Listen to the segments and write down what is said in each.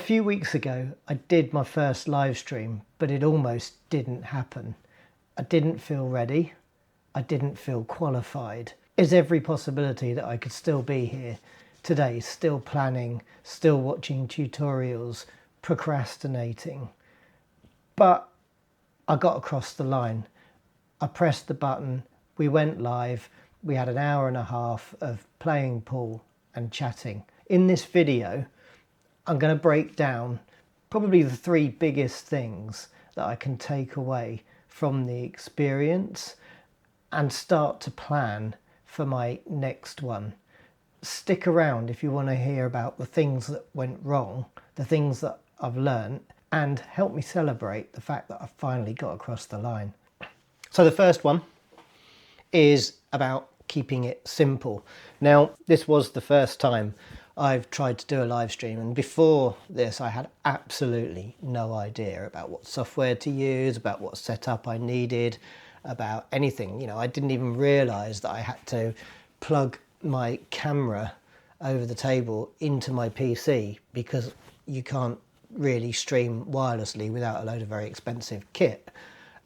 few weeks ago, I did my first live stream, but it almost didn't happen. I didn't feel ready. I didn't feel qualified. There's every possibility that I could still be here today, still planning, still watching tutorials, procrastinating. But I got across the line. I pressed the button, we went live, we had an hour and a half of playing pool and chatting. In this video, I'm going to break down probably the three biggest things that I can take away from the experience and start to plan for my next one. Stick around if you want to hear about the things that went wrong, the things that I've learned, and help me celebrate the fact that I finally got across the line. So the first one is about keeping it simple. Now, this was the first time I've tried to do a live stream, and before this I had absolutely no idea about what software to use, about what setup I needed, about anything. You know, I didn't even realise that I had to plug my camera over the table into my PC, because you can't really stream wirelessly without a load of very expensive kit.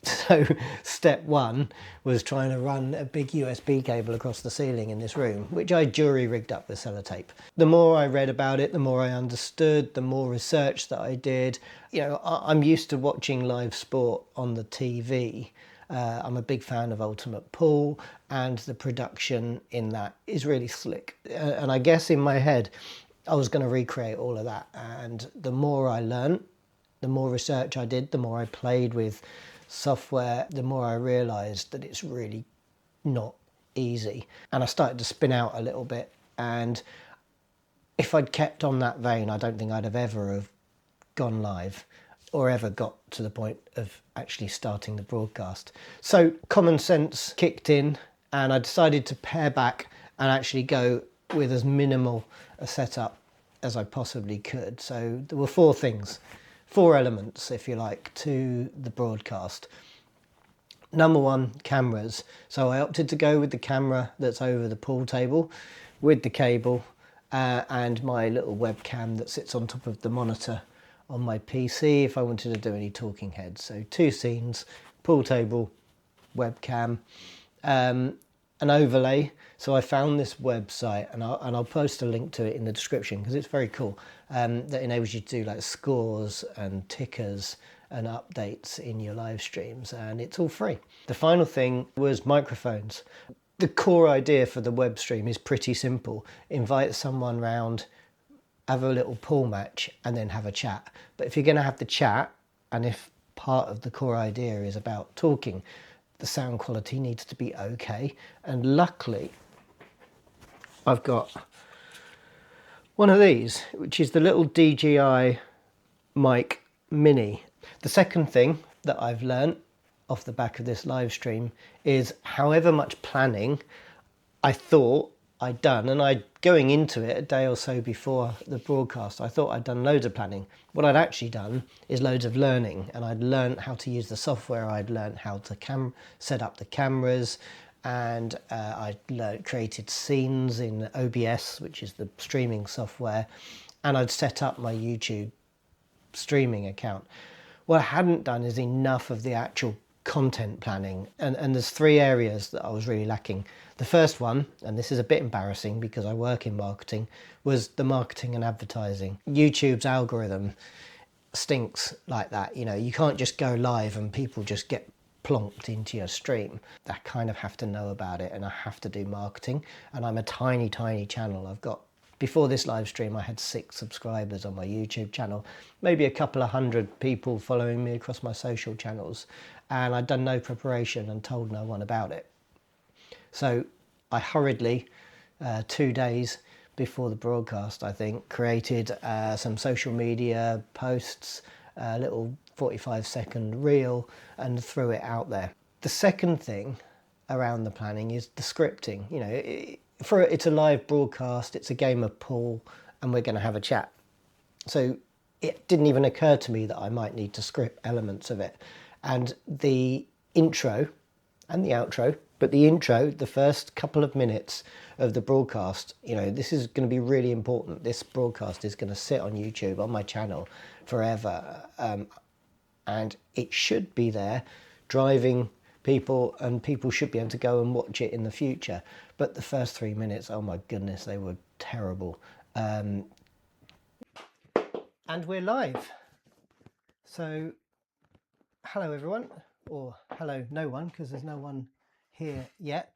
So step one was trying to run a big USB cable across the ceiling in this room, which I jury rigged up with sellotape. The more I read about it, the more I understood, the more research that I did. You know, I'm used to watching live sport on the TV. I'm a big fan of Ultimate Pool, and the production in that is really slick. And I guess in my head, I was going to recreate all of that. And the more I learned, the more research I did, the more I played with software, the more I realised that it's really not easy. And I started to spin out a little bit. And if I'd kept on that vein, I don't think I'd have ever gone live or ever got to the point of actually starting the broadcast. So common sense kicked in, and I decided to pare back and actually go with as minimal a setup as I possibly could. So there were four elements, if you like, to the broadcast. Number one, cameras. So I opted to go with the camera that's over the pool table with the cable and my little webcam that sits on top of the monitor on my PC if I wanted to do any talking heads. So two scenes, pool table, webcam, an overlay. So I found this website, and I'll post a link to it in the description because it's very cool, that enables you to do like scores and tickers and updates in your live streams, and it's all free. The final thing was microphones. The core idea for the web stream is pretty simple. Invite someone round, have a little pool match, and then have a chat. But if you're going to have the chat, and if part of the core idea is about talking, the sound quality needs to be okay. And luckily, I've got one of these, which is the little DJI mic mini. The second thing that I've learnt off the back of this live stream is however much planning I thought I'd done, and going into it a day or so before the broadcast, I thought I'd done loads of planning. What I'd actually done is loads of learning, and I'd learned how to use the software, I'd learned how to set up the cameras, and I'd created scenes in OBS, which is the streaming software, and I'd set up my YouTube streaming account. What I hadn't done is enough of the actual content planning, and there's three areas that I was really lacking. The first one, and this is a bit embarrassing because I work in marketing, was the marketing and advertising. YouTube's algorithm stinks like that. You know, you can't just go live and people just get plonked into your stream. I kind of have to know about it, and I have to do marketing, and I'm a tiny channel. Before this live stream, I had 6 subscribers on my YouTube channel, maybe a couple of hundred people following me across my social channels, and I'd done no preparation and told no one about it. So I hurriedly, 2 days before the broadcast, I think, created some social media posts, a little 45-second reel, and threw it out there. The second thing around the planning is the scripting. You know, it's a live broadcast, it's a game of pool, and we're going to have a chat. So it didn't even occur to me that I might need to script elements of it. And the intro and the outro. But the intro, the first couple of minutes of the broadcast, you know, this is going to be really important. This broadcast is going to sit on YouTube, on my channel, forever. And it should be there driving people, and people should be able to go and watch it in the future. But the first 3 minutes, oh my goodness, they were terrible. And we're live. So, hello everyone, or hello no one, because there's no one here yet.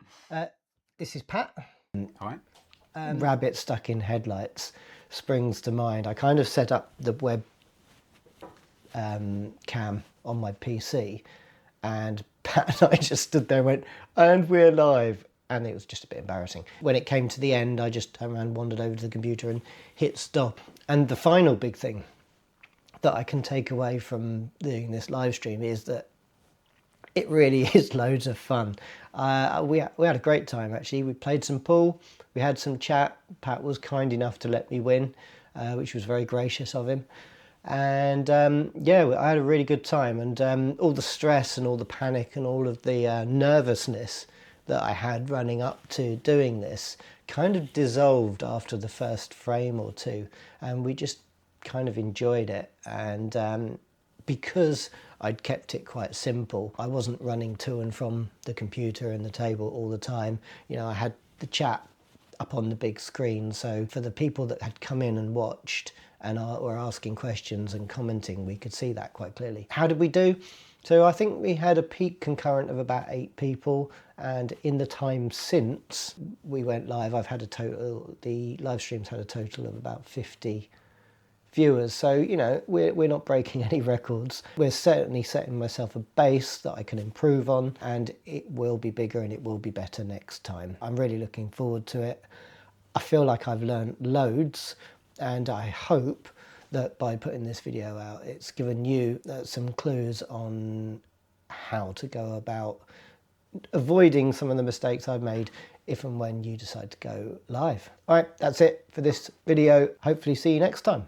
This is Pat. Hi. Rabbit stuck in headlights springs to mind. I kind of set up the web cam on my PC, and Pat and I just stood there and went, and we're live. And it was just a bit embarrassing. When it came to the end, I just turned around, wandered over to the computer and hit stop. And the final big thing that I can take away from doing this live stream is that it really is loads of fun. We had a great time, actually. We played some pool, we had some chat. Pat was kind enough to let me win, which was very gracious of him. And yeah, I had a really good time. And all the stress and all the panic and all of the nervousness that I had running up to doing this kind of dissolved after the first frame or two, and we just kind of enjoyed it. And because I'd kept it quite simple, I wasn't running to and from the computer and the table all the time. You know, I had the chat up on the big screen, so for the people that had come in and watched and were asking questions and commenting, we could see that quite clearly. How did we do? So I think we had a peak concurrent of about 8 people, and in the time since we went live, the live streams had a total of about 50 viewers. So, you know, we're not breaking any records. We're certainly setting myself a base that I can improve on, and it will be bigger and it will be better next time. I'm really looking forward to it. I feel like I've learned loads, and I hope that by putting this video out, it's given you some clues on how to go about avoiding some of the mistakes I've made if and when you decide to go live. All right, that's it for this video. Hopefully see you next time.